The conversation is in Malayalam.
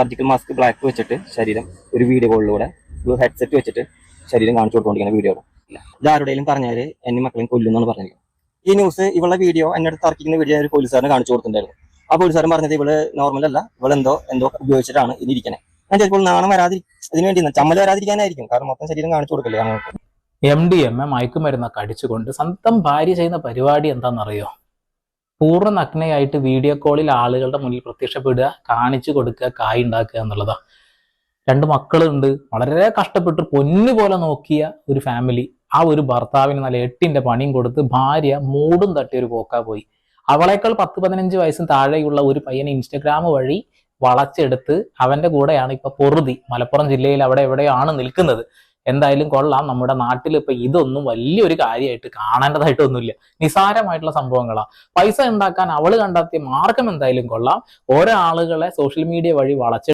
സർജിക്കൽ മാസ്ക് ബ്ലാക്ക് വെച്ചിട്ട് ശരീരം ഒരു വീഡിയോ കോളിലൂടെ ഹെഡ്സെറ്റ് വെച്ചിട്ട് ശരീരം കാണിച്ചു കൊടുത്തോണ്ടിരിക്കുന്ന വീഡിയോ ഇത് ആരുടെയും പറഞ്ഞാൽ എന്നെ മക്കളെയും കൊല്ലുന്നാണ് പറഞ്ഞത്. ഈ ന്യൂസ് ഇവളുടെ വീഡിയോ എന്നെ അടുത്ത് തർക്കിക്കുന്ന വീഡിയോ ഒരു പോലീസുകാരനെ കാണിച്ചു കൊടുത്തിട്ടുണ്ടായിരുന്നു. ആ പോലീസുകാരൻ പറഞ്ഞത് ഇവള് നോർമൽ അല്ല, ഇവളെന്തോ ഉപയോഗിച്ചിട്ടാണ് ഇതിരിക്കണേ. ഞാൻ ചിലപ്പോൾ നാണം ഇതിനു വേണ്ടി ചമ്മൽ വരാതിരിക്കാനായിരിക്കും, കാരണം മൊത്തം ശരീരം കാണിച്ചു കൊടുക്കില്ലേ ഞങ്ങൾക്ക്. MDMA മയക്കുമരുന്നൊക്കെ അടിച്ചുകൊണ്ട് സ്വന്തം ഭാര്യ ചെയ്യുന്ന പരിപാടി എന്താണെന്നറിയോ? പൂർണ്ണ നഗ്നയായിട്ട് വീഡിയോ കോളിൽ ആളുകളുടെ മുന്നിൽ പ്രത്യക്ഷപ്പെടുക, കാണിച്ചു കൊടുക്കുക, കായ് ഉണ്ടാക്കുക എന്നുള്ളതാ. 2 മക്കളുണ്ട്, വളരെ കഷ്ടപ്പെട്ട് പൊന്നു പോലെ നോക്കിയ ഒരു ഫാമിലി. ആ ഒരു ഭർത്താവിന് നല്ല 8ന്റെ പണിയും കൊടുത്ത് ഭാര്യ മൂടും തട്ടിയ ഒരു പോക്കാ പോയി. അവളേക്കാൾ 10-15 വയസ്സിന് താഴെയുള്ള ഒരു പയ്യനെ ഇൻസ്റ്റഗ്രാം വഴി വളച്ചെടുത്ത് അവന്റെ കൂടെയാണ് ഇപ്പൊ പൊറുതി. മലപ്പുറം ജില്ലയിൽ അവിടെ എവിടെയാണ് നിൽക്കുന്നത്. എന്തായാലും കൊള്ളാം. നമ്മുടെ നാട്ടിൽ ഇപ്പൊ ഇതൊന്നും വലിയൊരു കാര്യമായിട്ട് കാണേണ്ടതായിട്ടൊന്നുമില്ല, നിസാരമായിട്ടുള്ള സംഭവങ്ങളാ. പൈസ ഉണ്ടാക്കാൻ അവള് കണ്ടെത്തിയ മാർഗം എന്തായാലും കൊള്ളാം. ഓരോ ആളുകളെ സോഷ്യൽ മീഡിയ വഴി വളച്ചെടുത്ത്